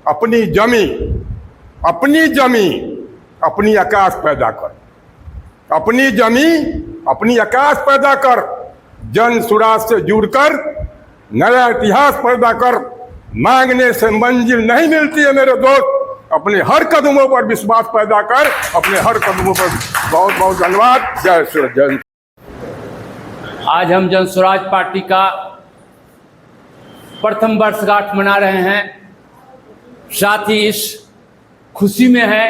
अपनी जमी अपनी आकाश पैदा कर, अपनी जमी अपनी आकाश पैदा कर, जन सुराज से जुड़कर नया इतिहास पैदा कर। मांगने से मंजिल नहीं मिलती है मेरे दोस्त, अपने हर कदमों पर विश्वास पैदा कर, अपने हर कदमों पर। बहुत बहुत धन्यवाद। जय श्री जय। आज हम जन स्वराज पार्टी का प्रथम वर्षगांठ मना रहे हैं। साथ ही इस खुशी में है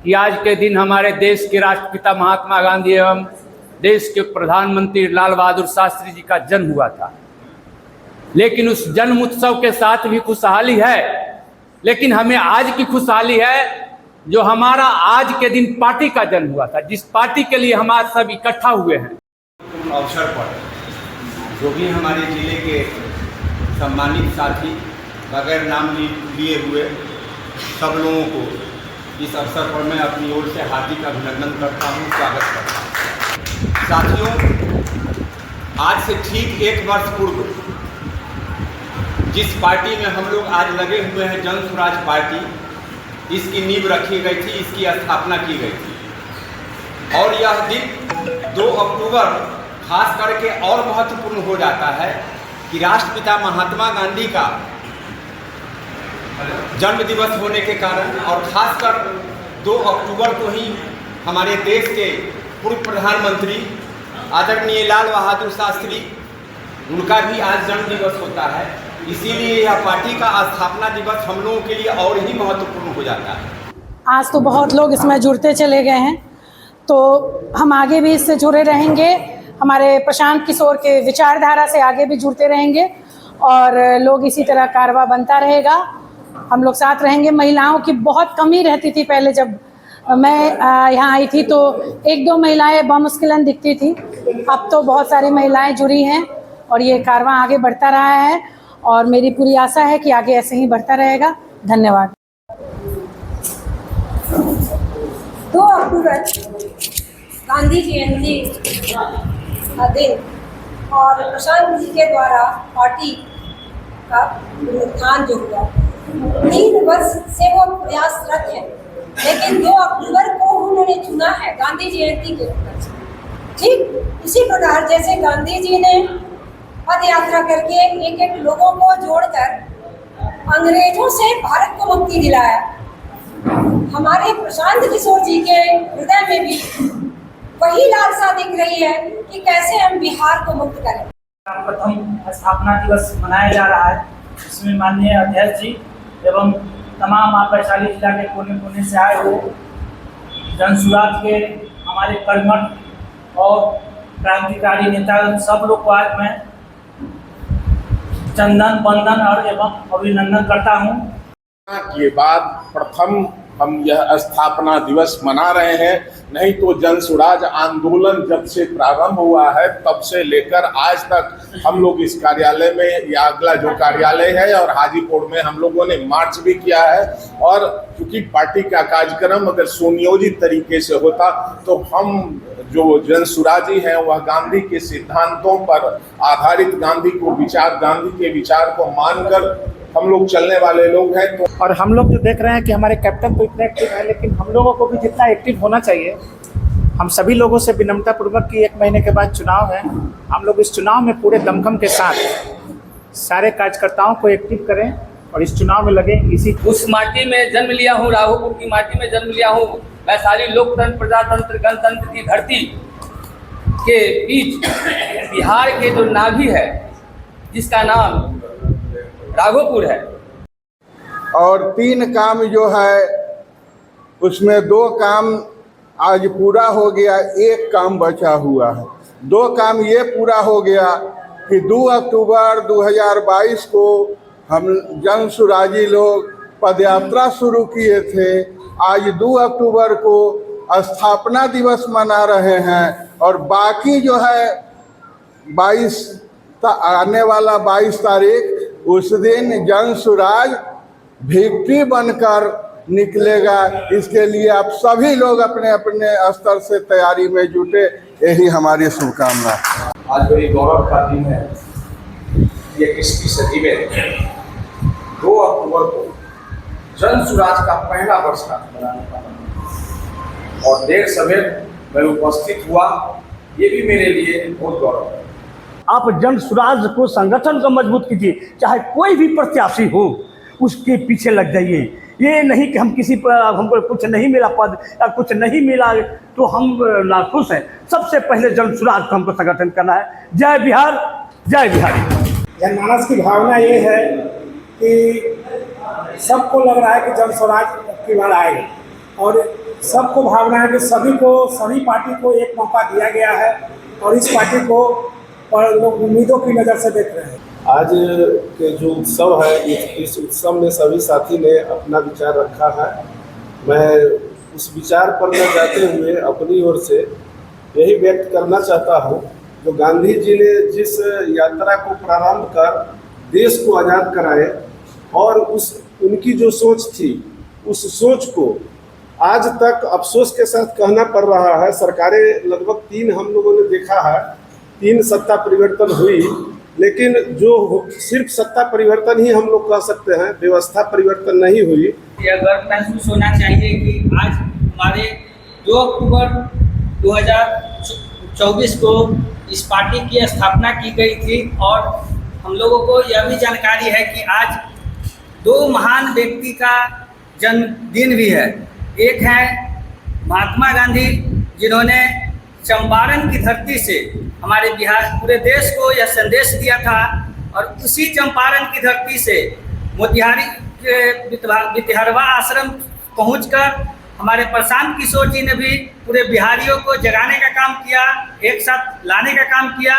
कि आज के दिन हमारे देश के राष्ट्रपिता महात्मा गांधी एवं देश के प्रधानमंत्री लाल बहादुर शास्त्री जी का जन्म हुआ था। लेकिन उस जन्म उत्सव के साथ भी खुशहाली है, लेकिन हमें आज की खुशहाली है जो हमारा आज के दिन पार्टी का जन्म हुआ था, जिस पार्टी के लिए हम आज सब इकट्ठा हुए हैं। अवसर पर जो भी हमारे जिले के सम्मानित साथी बगैर नाम लिए हुए सब लोगों को इस अवसर पर मैं अपनी ओर से हार्दिक अभिनंदन करता हूं, स्वागत करता हूं। साथियों, आज से ठीक 1 वर्ष पूर्व जिस पार्टी में हम लोग आज लगे हुए हैं, जन स्वराज पार्टी, इसकी नींव रखी गई थी, इसकी स्थापना की गई थी। और यह दिन 2 अक्टूबर खास करके और महत्वपूर्ण हो जाता है कि राष्ट्रपिता महात्मा गांधी का जन्म दिवस होने के कारण और खासकर 2 अक्टूबर को ही हमारे देश के पूर्व प्रधानमंत्री आदरणीय लाल बहादुर शास्त्री, उनका भी आज जन्म दिवस होता है। इसीलिए यह पार्टी का स्थापना दिवस हम लोगों के लिए और ही महत्वपूर्ण हो जाता है। आज तो बहुत लोग इसमें जुड़ते चले गए हैं, तो हम आगे भी इससे जुड़े रहेंगे। हमारे प्रशांत किशोर के विचारधारा से आगे भी जुड़ते रहेंगे और लोग इसी तरह कारवा बनता रहेगा। हम लोग साथ रहेंगे। महिलाओं की बहुत कमी रहती थी पहले, जब मैं यहाँ आई थी तो 1-2 महिलाएं बमुश्किलन दिखती थी। अब तो बहुत सारी महिलाएं जुड़ी हैं और ये कारवा आगे बढ़ता रहा है और मेरी पूरी आशा है कि आगे ऐसे ही बढ़ता रहेगा। धन्यवाद। 2 अक्टूबर गांधी जयंती का दिन और प्रशांत जी के द्वारा पार्टी का उत्थान जो हुआ, 3 वर्ष से वो प्रयासरत है, लेकिन 2 अक्टूबर को उन्होंने चुना है गांधी जयंती के रूप में। ठीक इसी प्रकार जैसे गांधी जी ने पद यात्रा करके एक लोगों को जोड़कर अंग्रेजों से भारत को मुक्ति दिलाया, हमारे प्रशांत किशोर जी के हृदय में भी वही लालसा दिख रही है कि कैसे हम बिहार को मुक्त करें। प्रथम स्थापना दिवस मनाया जा रहा है, इसमें माननीय अध्यक्ष जी एवं तमाम वैशाली जिला के कोने कोने से आए हो जन स्वराज के हमारे कर्मठ और क्रांतिकारी नेता सब लोग को आज मैं चंदन वंदन और एवं अभिनंदन करता हूँ। के बाद प्रथम हम यह स्थापना दिवस मना रहे हैं। नहीं तो जन स्वराज आंदोलन जब से प्रारंभ हुआ है तब से लेकर आज तक हम लोग इस कार्यालय में या अगला जो कार्यालय है और हाजीपुर में हम लोगों ने मार्च भी किया है। और क्योंकि पार्टी का कार्यक्रम अगर सुनियोजित तरीके से होता तो हम जो जन स्वराजी हैं वह गांधी के सिद्धांतों पर आधारित गांधी के विचार को मानकर हम लोग चलने वाले लोग हैं। तो और हम लोग जो देख रहे हैं कि हमारे कैप्टन तो इतने एक्टिव है, लेकिन हम लोगों को भी जितना एक्टिव होना चाहिए। हम सभी लोगों से विनम्रतापूर्वक कि 1 महीने के बाद चुनाव है, हम लोग इस चुनाव में पूरे दमखम के साथ सारे कार्यकर्ताओं को एक्टिव करें और इस चुनाव में लगे। इसी उस माटी में जन्म लिया हूँ, राघोपुर की माटी में जन्म लिया हूँ। वैशाली लोकतंत्र, प्रजातंत्र, गणतंत्र की धरती के बीच बिहार के जो नाभि है जिसका नाम राघोपुर है। और 3 काम जो है उसमें 2 काम आज पूरा हो गया, 1 काम बचा हुआ है। 2 काम ये पूरा हो गया कि 2 अक्टूबर 2022 को हम जन स्वराजी लोग पदयात्रा शुरू किए थे। आज 2 अक्टूबर को स्थापना दिवस मना रहे हैं और बाकी जो है 22 आने वाला 22 तारीख उस दिन जन स्वराज विक्ट्री बनकर निकलेगा। इसके लिए आप सभी लोग अपने अपने स्तर से तैयारी में जुटे, यही हमारी शुभकामना। आज बड़ी गौरव का दिन है। ये 21वीं सदी में 2 अक्टूबर को जन सुराज का पहला वर्षगांठ मनाने का मन और देर सवेर मैं उपस्थित हुआ, ये भी मेरे लिए बहुत गौरव है। आप जन सुराज को, संगठन को मजबूत कीजिए, चाहे कोई भी प्रत्याशी हो उसके पीछे लग जाइए। ये नहीं कि हम किसी पर, हमको कुछ नहीं मिला पद या कुछ नहीं मिला तो हम नाखुश हैं। सबसे पहले जन सुराज को हमको संगठन करना है। जय बिहार, जय बिहारी। जनमानस की भावना ये है कि सबको लग रहा है कि जन स्वराज की बार आएगा और सबको भावना है कि सभी पार्टी को एक मौका दिया गया है और इस पार्टी को पर लोग उम्मीदों की नज़र से देख रहे हैं। आज के जो उत्सव है, इस उत्सव में सभी साथी ने अपना विचार रखा है। मैं उस विचार पर न जाते हुए अपनी ओर से यही व्यक्त करना चाहता हूँ, जो गांधी जी ने जिस यात्रा को प्रारंभ कर देश को आज़ाद कराए और उनकी जो सोच थी, उस सोच को आज तक अफसोस के साथ कहना पड़ रहा है। सरकारें लगभग 3 हम लोगों ने देखा है, 3 सत्ता परिवर्तन हुई, लेकिन जो सिर्फ सत्ता परिवर्तन ही हम लोग कह सकते हैं, व्यवस्था परिवर्तन नहीं हुई। यह गर्व महसूस होना चाहिए कि आज हमारे 2 अक्टूबर 2024 को इस पार्टी की स्थापना की गई थी और हम लोगों को यह भी जानकारी है कि आज 2 महान व्यक्ति का जन्मदिन भी है। एक है महात्मा गांधी, जिन्होंने चंपारण की धरती से हमारे बिहार पूरे देश को यह संदेश दिया था और उसी चंपारण की धरती से मोतिहारी के वितिहरवा आश्रम पहुंचकर हमारे प्रशांत किशोर जी ने भी पूरे बिहारियों को जगाने का काम किया, एक साथ लाने का काम किया।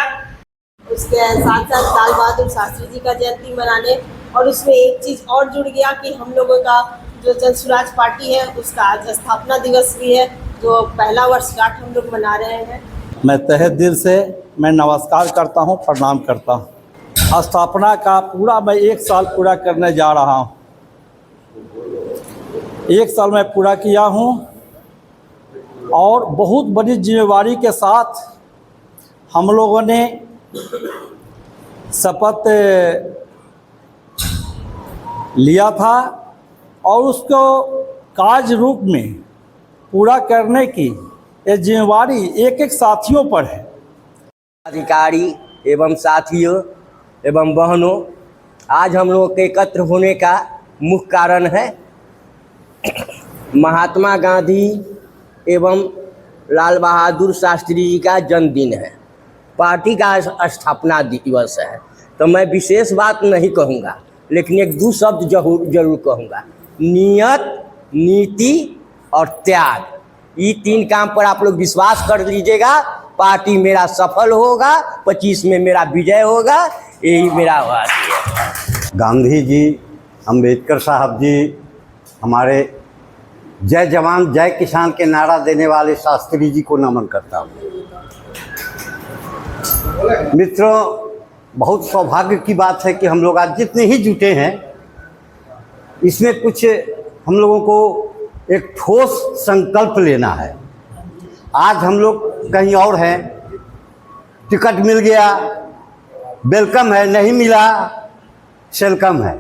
उसके साथ साथ लाल बहादुर शास्त्री जी का जयंती मनाने और उसमें एक चीज़ और जुड़ गया कि हम लोगों का जो जन सुराज पार्टी है उसका आज स्थापना दिवस भी है, जो पहला वर्षगांठ हम लोग मना रहे हैं। मैं तहे दिल से मैं नमस्कार करता हूं, प्रणाम करता हूं। स्थापना का मैं 1 साल पूरा करने जा रहा हूं। 1 साल मैं पूरा किया हूं और बहुत बड़ी जिम्मेवारी के साथ हम लोगों ने शपथ लिया था और उसको कार्य रूप में पूरा करने की ये जिम्मेवारी एक साथियों पर है। अधिकारी एवं साथियों एवं बहनों, आज हम लोगों के एकत्र होने का मुख्य कारण है महात्मा गांधी एवं लाल बहादुर शास्त्री जी का जन्मदिन है, पार्टी का स्थापना दिवस है। तो मैं विशेष बात नहीं कहूँगा, लेकिन 1-2 शब्द जरूर कहूँगा। नियत, नीति और त्याग, ये 3 काम पर आप लोग विश्वास कर लीजिएगा। पार्टी मेरा सफल होगा, 25 में मेरा विजय होगा, यही मेरा बात है। गांधी जी, अंबेडकर साहब जी, हमारे जय जवान जय किसान के नारा देने वाले शास्त्री जी को नमन करता हूँ। मित्रों, बहुत सौभाग्य की बात है कि हम लोग आज जितने ही जुटे हैं, इसमें कुछ हम लोगों को एक ठोस संकल्प लेना है। आज हम लोग कहीं और हैं, टिकट मिल गया वेलकम है, नहीं मिला सेलकम है।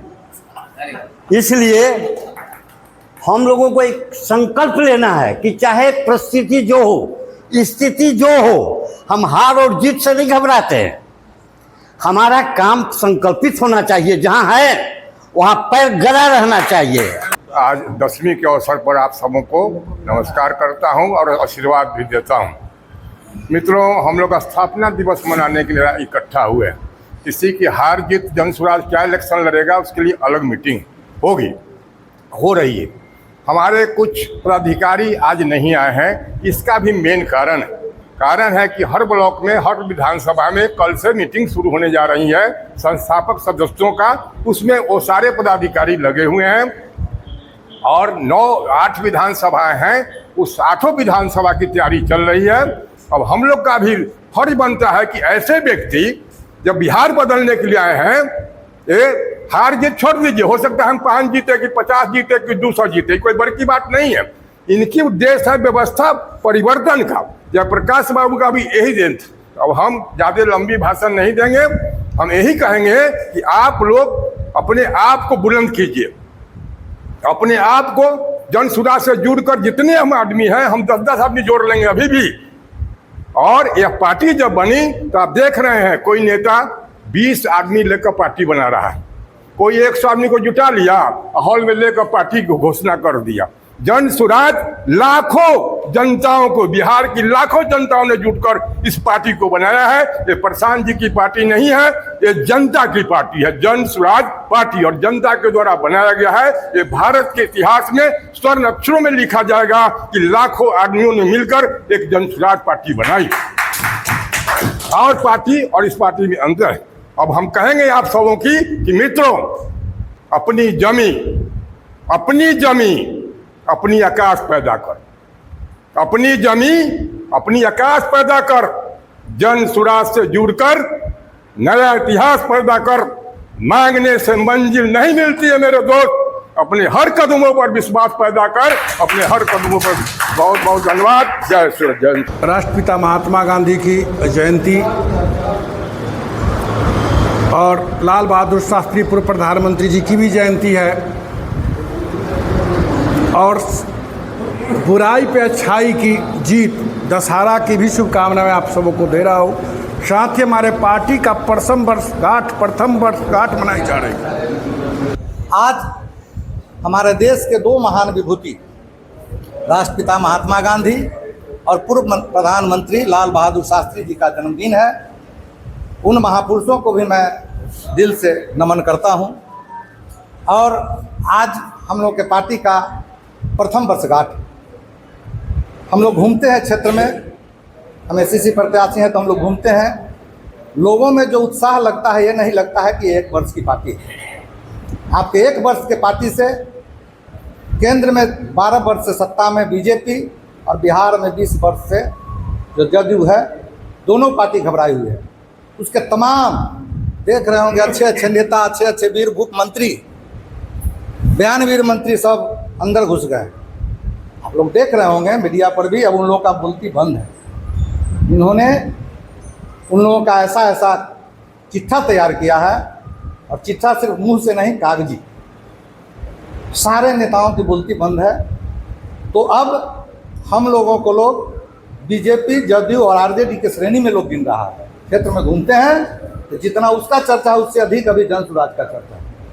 इसलिए हम लोगों को एक संकल्प लेना है कि चाहे परिस्थिति जो हो, स्थिति जो हो, हम हार और जीत से नहीं घबराते हैं। हमारा काम संकल्पित होना चाहिए, जहाँ है वहाँ पैर गड़ा रहना चाहिए। आज 10वीं के अवसर पर आप सबों को नमस्कार करता हूं और आशीर्वाद भी देता हूं। मित्रों, हम लोग स्थापना दिवस मनाने के लिए इकट्ठा हुए। किसी की हार जीत, जन सुराज क्या इलेक्शन लड़ेगा उसके लिए अलग मीटिंग हो रही है। हमारे कुछ पदाधिकारी आज नहीं आए हैं, इसका भी मेन कारण है कि हर ब्लॉक में, हर विधानसभा में कल से मीटिंग शुरू होने जा रही है संस्थापक सदस्यों का। उसमें वो सारे पदाधिकारी लगे हुए हैं और 9-8 विधानसभाएं हैं, उस 8 विधानसभा की तैयारी चल रही है। अब हम लोग का भी फर्ज बनता है कि ऐसे व्यक्ति जब बिहार बदलने के लिए आए हैं, हार जीत छोड़ दीजिए, हो सकता है हम 5 जीते कि 50 जीते कि 200 जीते, कोई बड़ी की बात नहीं है। इनकी उद्देश्य है व्यवस्था परिवर्तन का। जयप्रकाश बाबू का भी यही देन था। अब हम ज़्यादा लंबी भाषण नहीं देंगे, हम यही कहेंगे कि आप लोग अपने आप को बुलंद कीजिए। अपने आप को जन सुराज से जुड़कर जितने हम आदमी हैं, हम 10-10 आदमी जोड़ लेंगे अभी भी। और यह पार्टी जब बनी तो आप देख रहे हैं कोई नेता 20 आदमी लेकर पार्टी बना रहा है, कोई 100 आदमी को जुटा लिया, हॉल में लेकर पार्टी को घोषणा कर दिया। जन सुराज लाखों जनताओं को, बिहार की लाखों जनताओं ने जुटकर इस पार्टी को बनाया है। ये प्रशांत जी की पार्टी नहीं है, ये जनता की पार्टी है, जन सुराज पार्टी, और जनता के द्वारा बनाया गया है। ये भारत के इतिहास में स्वर्ण अक्षरों में लिखा जाएगा कि लाखों आदमियों ने मिलकर एक जन सुराज पार्टी बनाई। और पार्टी और इस पार्टी में अंतर है। अब हम कहेंगे आप सबों की कि मित्रों, अपनी जमी अपनी आकाश पैदा कर, अपनी जमी अपनी आकाश पैदा कर, जन सुराज से जुड़कर नया इतिहास पैदा कर। मांगने से मंजिल नहीं मिलती है मेरे दोस्त, अपने हर कदमों पर विश्वास पैदा कर, अपने हर कदमों पर। बहुत बहुत धन्यवाद। जय श्री जय। राष्ट्रपिता महात्मा गांधी की जयंती और लाल बहादुर शास्त्री पूर्व प्रधानमंत्री जी की भी जयंती है, और बुराई पे अच्छाई की जीत, दशहरा की भी शुभकामना मैं आप सबों को दे रहा हूँ। साथ ही हमारे पार्टी का प्रथम वर्षगांठ मनाई जा रही है। आज हमारे देश के दो महान विभूति, राष्ट्रपिता महात्मा गांधी और पूर्व प्रधानमंत्री लाल बहादुर शास्त्री जी का जन्मदिन है। उन महापुरुषों को भी मैं दिल से नमन करता हूं। और आज हम लोग के पार्टी का प्रथम वर्षगांठ, हम लोग घूमते हैं क्षेत्र में, हम एससीसी प्रत्याशी हैं तो हम लोग घूमते हैं। लोगों में जो उत्साह लगता है, ये नहीं लगता है कि 1 वर्ष की पार्टी है। आपके 1 वर्ष के पार्टी से केंद्र में 12 वर्ष से सत्ता में बीजेपी और बिहार में 20 वर्ष से जो जदयू है, दोनों पार्टी घबराई हुई है। उसके तमाम देख रहे होंगे अच्छे अच्छे नेता, अच्छे अच्छे वीर भूप मंत्री, बयानवीर मंत्री सब अंदर घुस गए। आप लोग देख रहे होंगे मीडिया पर भी, अब उन लोगों का बोलती बंद है। इन्होंने उन लोगों का ऐसा चिट्ठा तैयार किया है, और चिट्ठा सिर्फ मुंह से नहीं, कागजी। सारे नेताओं की बोलती बंद है। तो अब हम लोगों को लोग बीजेपी, जदयू और आरजेडी के श्रेणी में लोग गिन रहा है। क्षेत्र में घूमते हैं तो जितना उसका चर्चा है उससे अधिक अभी जन सुराज का चर्चा है।